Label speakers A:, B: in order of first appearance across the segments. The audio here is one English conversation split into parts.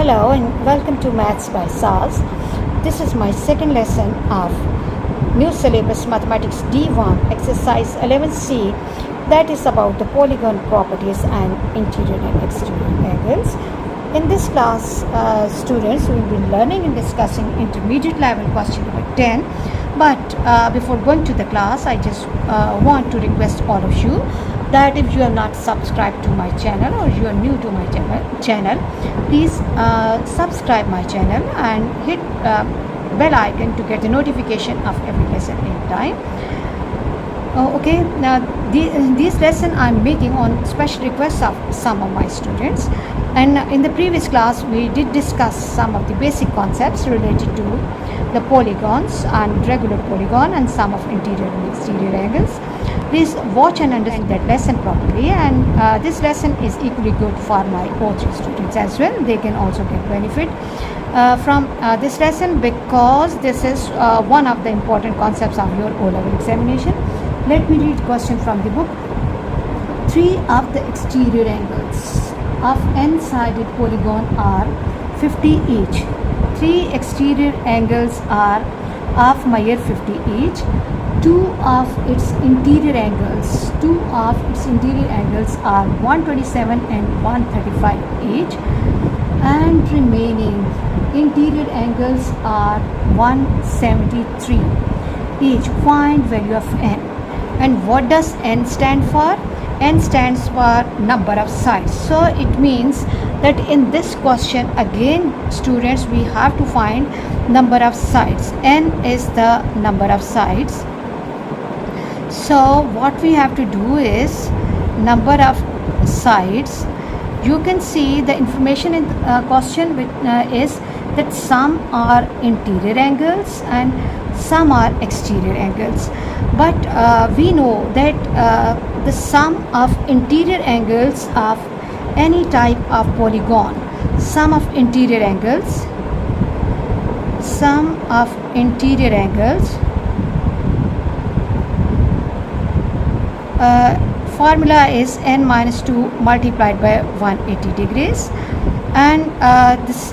A: Hello and welcome to Maths by SAS. This is my second lesson of new syllabus Mathematics D1 exercise 11C, that is about the polygon properties and interior and exterior angles. In this class, students will be learning and discussing intermediate level question number 10. But before going to the class, I just want to request all of you that if you are not subscribed to my channel or you are new to my channel, please subscribe my channel and hit bell icon to get the notification of every lesson in time. Okay, now this lesson I'm making on special requests of some of my students, and in the previous class we did discuss some of the basic concepts related to the polygons and regular polygon and some of interior and exterior angles. Please watch and understand that lesson properly, and this lesson is equally good for my O3 students as well. They can also get benefit from this lesson, because this is one of the important concepts of your O-level examination. Let me read question from the book. 3 of the exterior angles of n-sided polygon are 50 each. 3 exterior angles are of measure 50 each. 2 of its interior angles are 127 and 135 each, and remaining interior angles are 173 each. Find value of n. And what does n stand for? N stands for number of sides. So it means that in this question again, students, we have to find number of sides. N is the number of sides. So what we have to do is number of sides. You can see the information in question is that some are interior angles and some are exterior angles, but we know that the sum of interior angles of any type of polygon, sum of interior angles formula is n minus 2 multiplied by 180 degrees, and this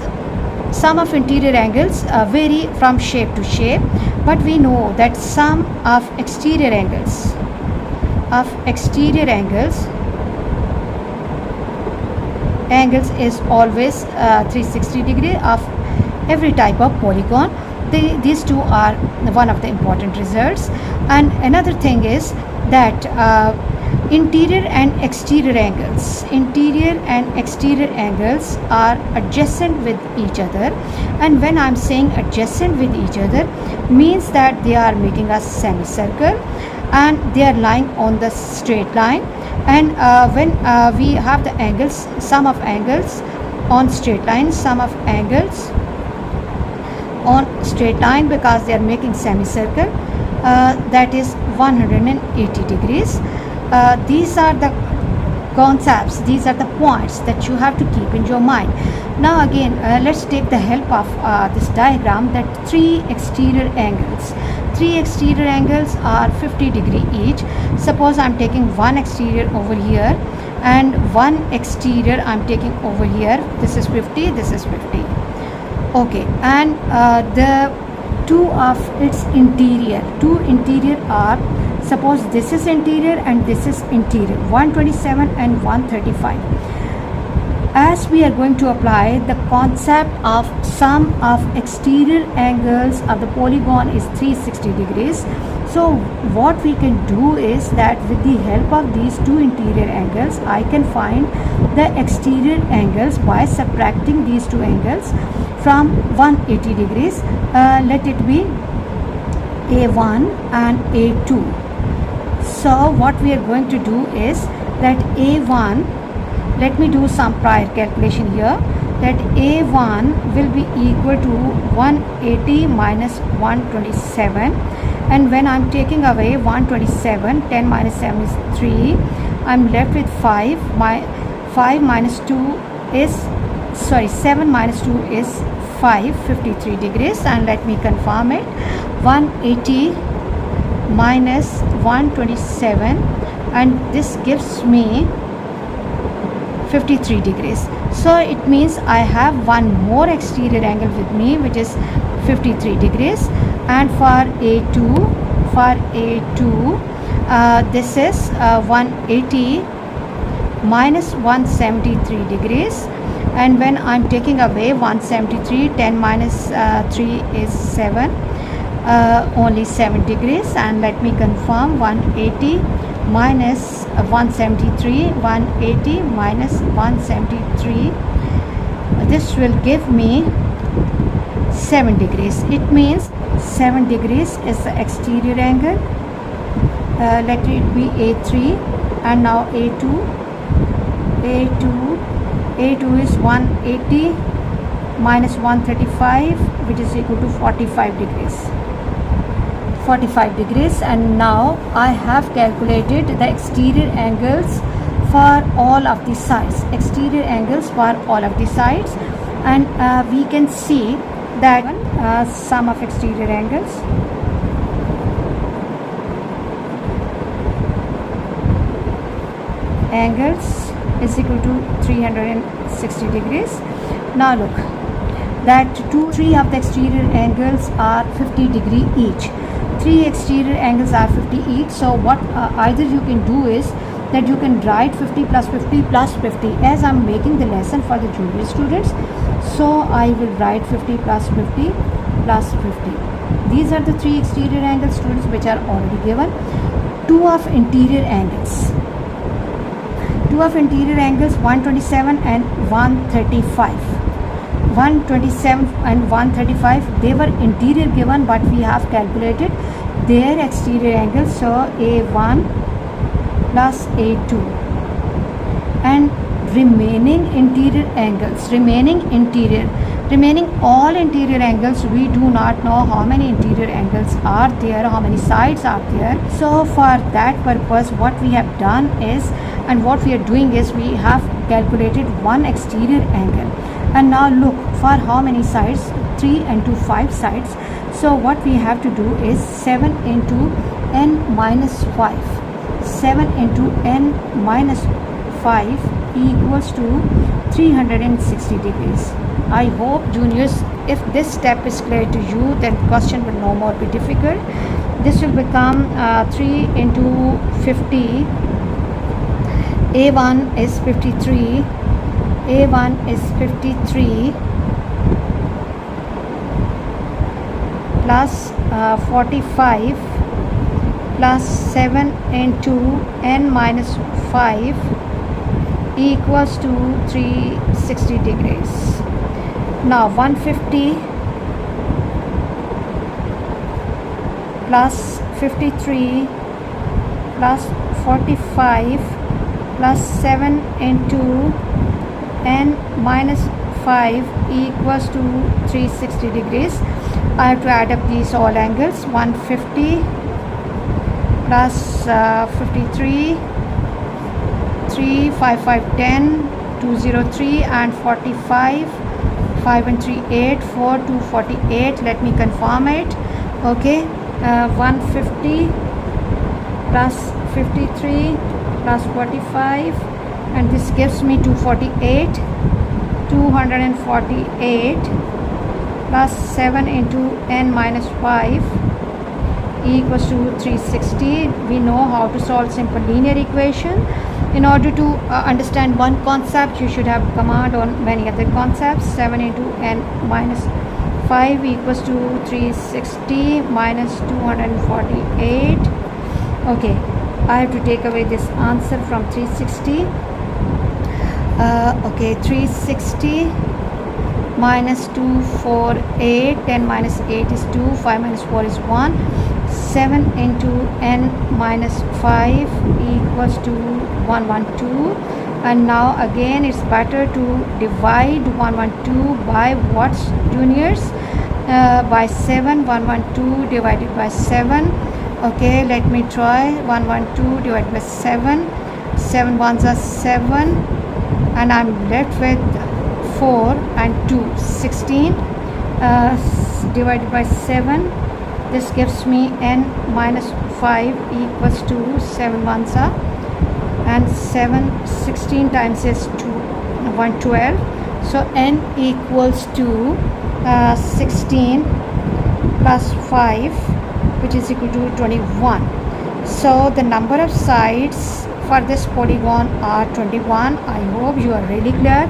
A: sum of interior angles vary from shape to shape, but we know that sum of exterior angles is always 360 degree of every type of polygon. These two are one of the important results. And another thing is that interior and exterior angles are adjacent with each other, and when I'm saying adjacent with each other, means that they are making a semicircle and they are lying on the straight line. And when we have the angles, sum of angles on straight line, because they are making semicircle, that is 180 degrees. These are the concepts, these are the points that you have to keep in your mind. Now again, let's take the help of this diagram, that 3 exterior angles are 50 degree each. Suppose I'm taking one exterior over here and one exterior I'm taking over here. This is 50, this is 50. Okay, and the two interior are, suppose this is interior and this is interior, 127 and 135. As we are going to apply the concept of sum of exterior angles of the polygon is 360 degrees. So what we can do is that with the help of these two interior angles, I can find the exterior angles by subtracting these two angles from 180 degrees. Let it be A1 and A2. So what we are going to do is that A1, let me do some prior calculation here, that A1 will be equal to 180 minus 127, and when I'm taking away 127, 10 minus 7 is 3, I'm left with 5. My 7 minus 2 is 5, 53 degrees, and let me confirm it. 180 minus 127, and this gives me 53 degrees. So it means I have one more exterior angle with me, which is 53 degrees. And for A2, this is 180 minus 173 degrees. And when I'm taking away 173, 10 minus 3 is 7, only 7 degrees. And let me confirm, 180 minus 173, 180 minus 173, this will give me 7 degrees. It means 7 degrees is the exterior angle. Let it be A3. And now A2 is 180 minus 135, which is equal to 45 degrees. And now I have calculated the exterior angles for all of the sides, and we can see that sum of exterior angles is equal to 360 degrees. Now look, that 3 of the exterior angles are 50 degree each. 3 exterior angles are 50 each. So what either you can do is that you can write 50 plus 50 plus 50, as I'm making the lesson for the junior students. So I will write 50 plus 50 plus 50. These are the 3 exterior angles, students, which are already given. 2 of interior angles, 127 and 135. 127 and 135, they were interior given, but we have calculated their exterior angles. So A1 plus A2, and remaining all interior angles, we do not know how many interior angles are there, how many sides are there. So for that purpose, what we have done is, and what we are doing is, we have calculated one exterior angle. And now look, for how many sides? 3 into 5 sides. So what we have to do is 7 into n minus 5. 7 into n minus 5 equals to 360 degrees. I hope, juniors, if this step is clear to you, then question will no more be difficult. This will become 3 into 50. A1 is 53. A1 is 53 plus 45 plus 7 into n minus 5 equals to 360 degrees. Now 150 plus 53 plus 45 plus 7 into n minus 5 equals to 360 degrees. I have to add up these all angles. 150 plus 53, 3, 5, 5, 10, 203, and 45, 5 and 3, 8, 4, 2, 48. Let me confirm it. Okay, 150 plus 53 plus 45, and this gives me 248. 248 plus 7 into n minus 5 equals to 360. We know how to solve simple linear equation. In order to understand one concept, you should have command on many other concepts. 7 into n minus 5 equals to 360 minus 248. Okay, I have to take away this answer from 360. Okay, 360 minus 248, 10 minus 8 is 2, 5 minus 4 is 1, 7 into n minus 5 equals to 112. And now again, it's better to divide 112 by what, juniors? By 7. 112 divided by 7. Okay, let me try. 112 divided by 7. 7 ones are 7, and I'm left with 4 and 2, 16 divided by 7. This gives me n minus 5 equals to 7 ones are, and 16 times is 112. So n equals to 16 plus 5, which is equal to 21. So the number of sides for this polygon are 21. I hope you are really clear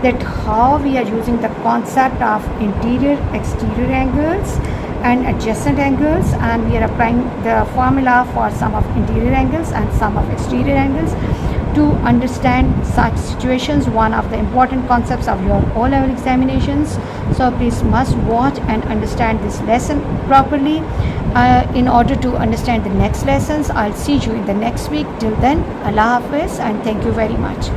A: that how we are using the concept of interior exterior angles and adjacent angles, and we are applying the formula for sum of interior angles and sum of exterior angles to understand such situations, one of the important concepts of your O-level examinations. So please must watch and understand this lesson properly in order to understand the next lessons. I'll see you in the next week. Till then, Allah Hafiz, and thank you very much.